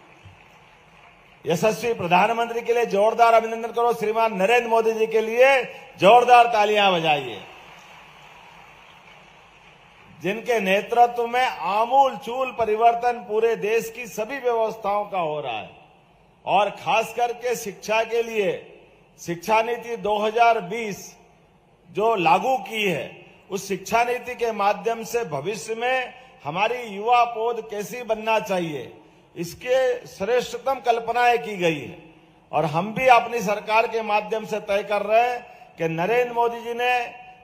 यशस्वी प्रधानमंत्री के लिए जोरदार अभिनंदन करो। श्रीमान नरेंद्र मोदी जी के लिए जोरदार तालियां बजाइए, जिनके नेतृत्व में आमूल चूल परिवर्तन पूरे देश की सभी व्यवस्थाओं का हो रहा है। और खास करके शिक्षा के लिए शिक्षा नीति 2020 जो लागू की है, उस शिक्षा नीति के माध्यम से भविष्य में हमारी युवा पौध कैसी बनना चाहिए, इसके श्रेष्ठतम कल्पनाएं की गई है। और हम भी अपनी सरकार के माध्यम से तय कर रहे हैं कि नरेंद्र मोदी जी ने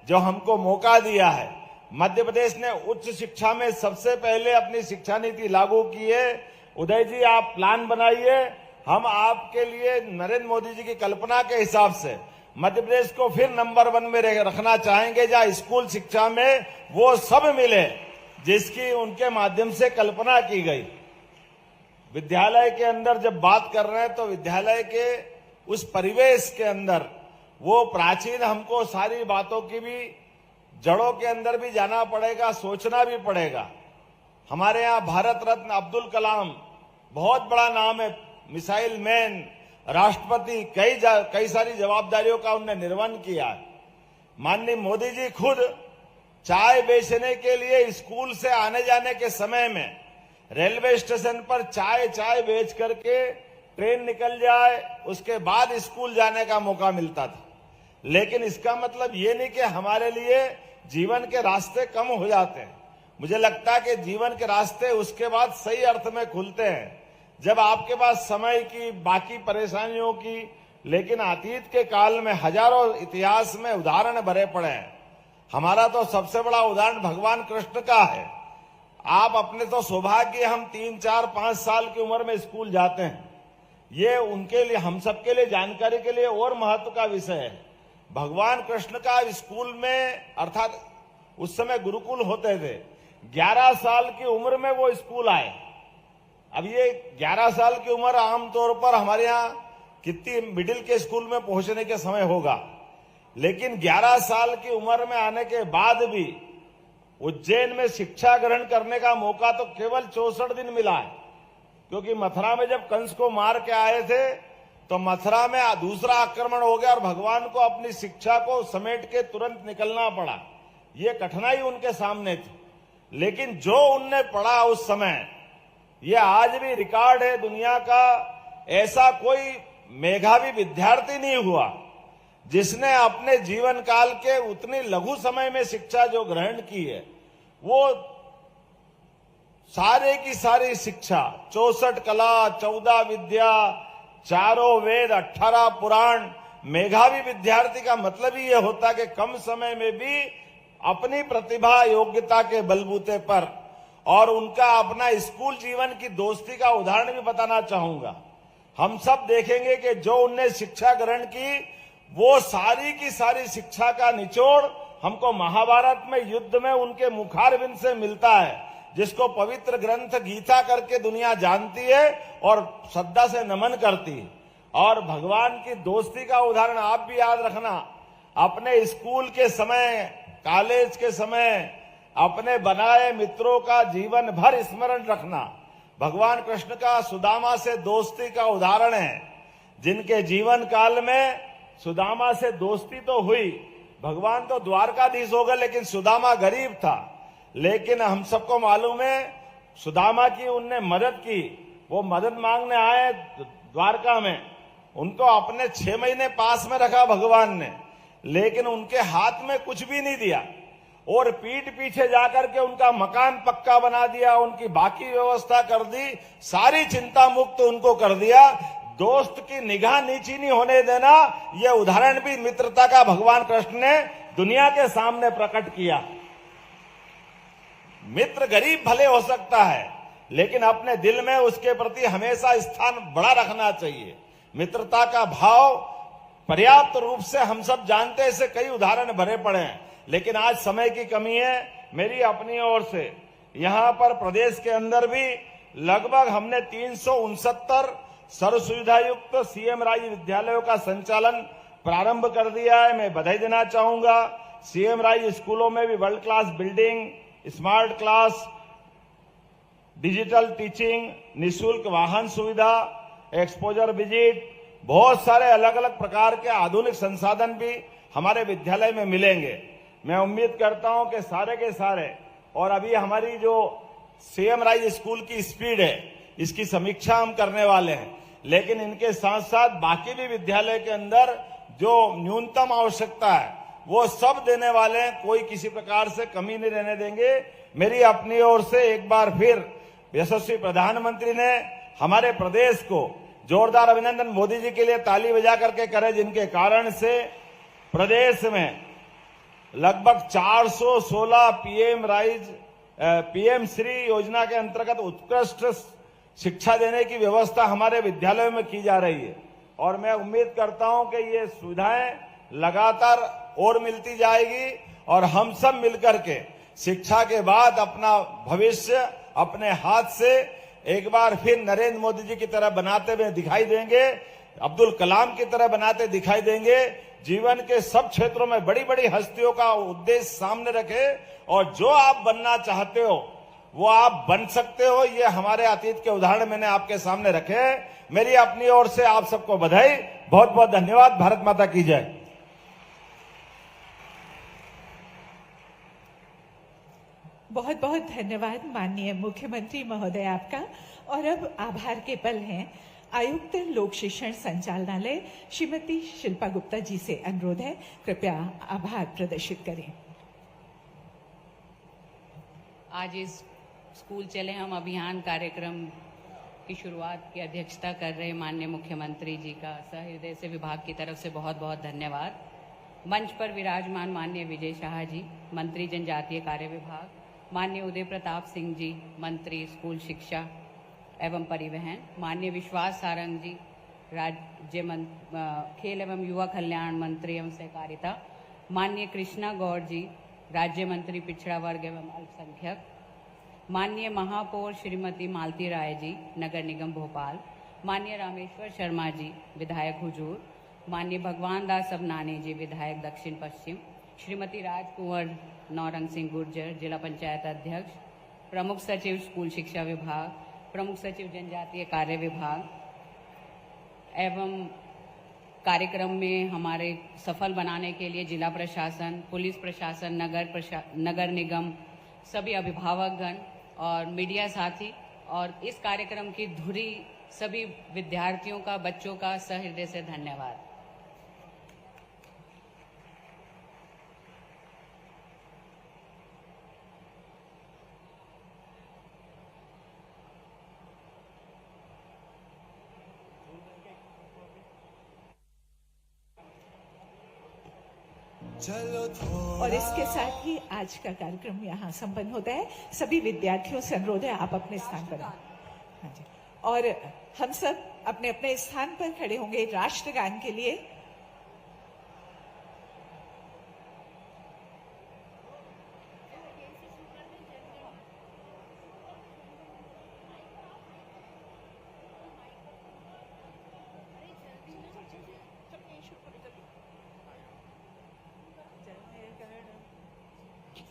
जो हमको मौका दिया है, मध्य प्रदेश ने उच्च शिक्षा में सबसे पहले अपनी शिक्षा नीति लागू की है। उदय जी, आप प्लान बनाइए, हम आपके लिए नरेंद्र मोदी जी की कल्पना के हिसाब से मध्य प्रदेश को फिर नंबर 1 में रखना चाहेंगे, जहां स्कूल शिक्षा में वो सब मिले जिसकी उनके माध्यम से कल्पना की गई। विद्यालय के अंदर जब बात कर रहे हैं तो विद्यालय के उस परिवेश के अंदर वो प्राचीन, हमको सारी बातों की भी जड़ों के अंदर भी जाना पड़ेगा, सोचना भी पड़ेगा। हमारे यहाँ भारत रत्न अब्दुल कलाम बहुत बड़ा नाम है, मिसाइल मैन, राष्ट्रपति, कई सारी जवाबदारियों का उन्होंने निर्वहन किया है। माननीय मोदी जी खुद चाय बेचने के लिए स्कूल से आने जाने के समय में रेलवे स्टेशन पर चाय बेच करके ट्रेन निकल जाए, उसके बाद स्कूल जाने का मौका मिलता था। लेकिन इसका मतलब ये नहीं कि हमारे लिए जीवन के रास्ते कम हो जाते हैं। मुझे लगता है कि जीवन के रास्ते उसके बाद सही अर्थ में खुलते हैं जब आपके पास समय की, बाकी परेशानियों की, लेकिन अतीत के काल में हजारों इतिहास में उदाहरण भरे पड़े हैं। हमारा तो सबसे बड़ा उदाहरण भगवान कृष्ण का है। आप अपने तो सौभाग्य, हम 3, 4, 5 साल की उम्र में स्कूल जाते हैं, ये उनके लिए, हम सबके लिए जानकारी के लिए और महत्व का विषय है। भगवान कृष्ण का स्कूल में, अर्थात उस समय गुरुकुल होते थे, 11 साल की उम्र में वो स्कूल आए। अब ये 11 साल की उम्र आमतौर पर हमारे यहाँ कितनी मिडिल के स्कूल में पहुंचने के समय होगा, लेकिन 11 साल की उम्र में आने के बाद भी उज्जैन में शिक्षा ग्रहण करने का मौका तो केवल 64 दिन मिला है। क्योंकि मथुरा में जब कंस को मार के आए थे तो मथुरा में दूसरा आक्रमण हो गया और भगवान को अपनी शिक्षा को समेट के तुरंत निकलना पड़ा। ये कठिनाई उनके सामने थी, लेकिन जो उनने पढ़ा उस समय, ये आज भी रिकॉर्ड है दुनिया का। ऐसा कोई मेधावी विद्यार्थी नहीं हुआ जिसने अपने जीवन काल के उतनी लघु समय में शिक्षा जो ग्रहण की है, वो सारे की सारी शिक्षा, 64 कला, 14 विद्या, 4 वेद, 18 पुराण, मेधावी विद्यार्थी का मतलब ही यह होता कि कम समय में भी अपनी प्रतिभा, योग्यता के बलबूते पर, और उनका अपना स्कूल जीवन की दोस्ती का उदाहरण भी बताना चाहूंगा। हम सब देखेंगे कि जो उनने शिक्षा ग्रहण की, वो सारी की सारी शिक्षा का निचोड़ हमको महाभारत में युद्ध में उनके मुखारविंद से मिलता है, जिसको पवित्र ग्रंथ गीता करके दुनिया जानती है और श्रद्धा से नमन करती है। और भगवान की दोस्ती का उदाहरण आप भी याद रखना, अपने स्कूल के समय, कॉलेज के समय अपने बनाए मित्रों का जीवन भर स्मरण रखना। भगवान कृष्ण का सुदामा से दोस्ती का उदाहरण है, जिनके जीवन काल में सुदामा से दोस्ती तो हुई। भगवान तो द्वारकाधीश हो गए, लेकिन सुदामा गरीब था। लेकिन हम सबको मालूम है सुदामा की उनने मदद की। वो मदद मांगने आए द्वारका में, उनको अपने 6 महीने पास में रखा भगवान ने। लेकिन उनके हाथ में कुछ भी नहीं दिया और पीठ पीछे जाकर के उनका मकान पक्का बना दिया, उनकी बाकी व्यवस्था कर दी, सारी चिंता मुक्त उनको कर दिया। दोस्त की निगाह नीची नहीं होने देना, यह उदाहरण भी मित्रता का भगवान कृष्ण ने दुनिया के सामने प्रकट किया। मित्र गरीब भले हो सकता है, लेकिन अपने दिल में उसके प्रति हमेशा स्थान बड़ा रखना चाहिए। मित्रता का भाव पर्याप्त रूप से हम सब जानते हैं, ऐसे कई उदाहरण भरे पड़े हैं, लेकिन आज समय की कमी है। मेरी अपनी ओर से यहां पर प्रदेश के अंदर भी लगभग हमने 369 सर्व सुविधा युक्त सीएम राज विद्यालयों का संचालन प्रारंभ कर दिया है। मैं बधाई देना चाहूंगा। सीएम राज स्कूलों में भी world class building, smart class, digital teaching, निःशुल्क वाहन सुविधा, एक्सपोजर विजिट, बहुत सारे अलग अलग प्रकार के आधुनिक संसाधन भी हमारे विद्यालय में मिलेंगे। मैं उम्मीद करता हूं कि सारे के सारे, और अभी हमारी जो सीएम राज स्कूल की स्पीड है, इसकी समीक्षा हम करने वाले हैं, लेकिन इनके साथ साथ बाकी भी विद्यालय के अंदर जो न्यूनतम आवश्यकता है वो सब देने वाले हैं। कोई किसी प्रकार से कमी नहीं रहने देंगे। मेरी अपनी ओर से एक बार फिर यशस्वी प्रधानमंत्री ने हमारे प्रदेश को जोरदार अभिनंदन मोदी जी के लिए ताली बजा करके करे, जिनके कारण से प्रदेश में लगभग 416 पीएम श्री योजना के अंतर्गत उत्कृष्ट शिक्षा देने की व्यवस्था हमारे विद्यालयों में की जा रही है। और मैं उम्मीद करता हूं कि ये सुविधाएं लगातार और मिलती जाएगी और हम सब मिलकर के शिक्षा के बाद अपना भविष्य अपने हाथ से एक बार फिर नरेंद्र मोदी जी की तरह बनाते हुए दिखाई देंगे, अब्दुल कलाम की तरह बनाते दिखाई देंगे। जीवन के सब क्षेत्रों में बड़ी बड़ी हस्तियों का उद्देश्य सामने रखे और जो आप बनना चाहते हो वो आप बन सकते हो। ये हमारे अतीत के उदाहरण मैंने आपके सामने रखे। मेरी अपनी ओर से आप सबको बधाई, बहुत बहुत धन्यवाद। भारत माता की जय। बहुत बहुत धन्यवाद माननीय मुख्यमंत्री महोदय आपका। और अब आभार के पल हैं आयुक्त लोक शिक्षण संचालनालय श्रीमती शिल्पा गुप्ता जी से अनुरोध है, कृपया आभार प्रदर्शित करें। आज इस स्कूल चले हम अभियान कार्यक्रम की शुरुआत की अध्यक्षता कर रहे माननीय मुख्यमंत्री जी का सहृदय से विभाग की तरफ से बहुत बहुत धन्यवाद। मंच पर विराजमान माननीय विजय शाह जी, मंत्री जनजातीय कार्य विभाग, माननीय उदय प्रताप सिंह जी, मंत्री स्कूल शिक्षा एवं परिवहन, माननीय विश्वास सारंग जी, खेल एवं युवा कल्याण मंत्री एवं सहकारिता, माननीय कृष्णा गौड़ जी, राज्य मंत्री पिछड़ा वर्ग एवं अल्पसंख्यक, माननीय महापौर श्रीमती मालती राय जी, नगर निगम भोपाल, माननीय रामेश्वर शर्मा जी, विधायक हुजूर, माननीय भगवान दास सबनानी जी, विधायक दक्षिण पश्चिम, श्रीमती राजकुंवर नौरंग सिंह गुर्जर, जिला पंचायत अध्यक्ष, प्रमुख सचिव स्कूल शिक्षा विभाग, प्रमुख सचिव जनजातीय कार्य विभाग एवं कार्यक्रम में हमारे सफल बनाने के लिए जिला प्रशासन, पुलिस प्रशासन, नगर निगम, सभी अभिभावकगण और मीडिया साथी और इस कार्यक्रम की धुरी सभी विद्यार्थियों का, बच्चों का सहृदय से धन्यवाद। और इसके साथ ही आज का कार्यक्रम यहाँ संपन्न होता है। सभी विद्यार्थियों से अनुरोध है आप अपने स्थान पर हाँ जी, और हम सब अपने अपने स्थान पर खड़े होंगे राष्ट्रगान के लिए।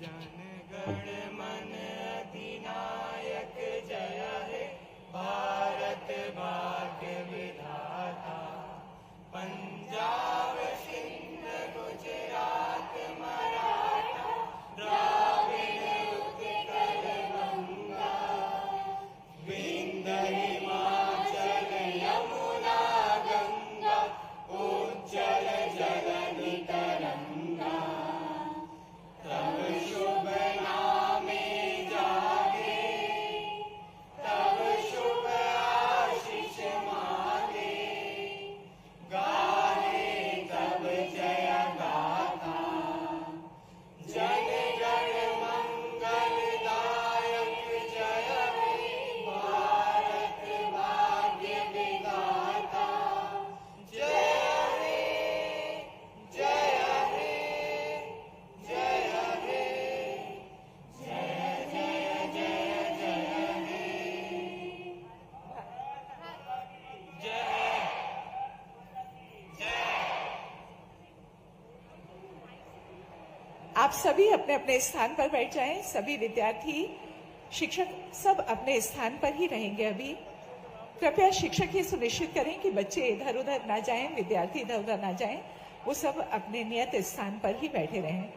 जनगण मन अधिनायक जय हे भारत भाग्य विधाता, पंजाब सिंध गुजरात मराठा द्राविड़ उत्कल गंगा, विंध्य हिमाचल यमुना गंगा, उज्जल जलधि तरंगा। आप सभी अपने अपने स्थान पर बैठ जाएं। सभी विद्यार्थी, शिक्षक सब अपने स्थान पर ही रहेंगे अभी। कृपया शिक्षक ये सुनिश्चित करें कि बच्चे इधर उधर ना जाएं, विद्यार्थी इधर उधर ना जाएं, वो सब अपने नियत स्थान पर ही बैठे रहें।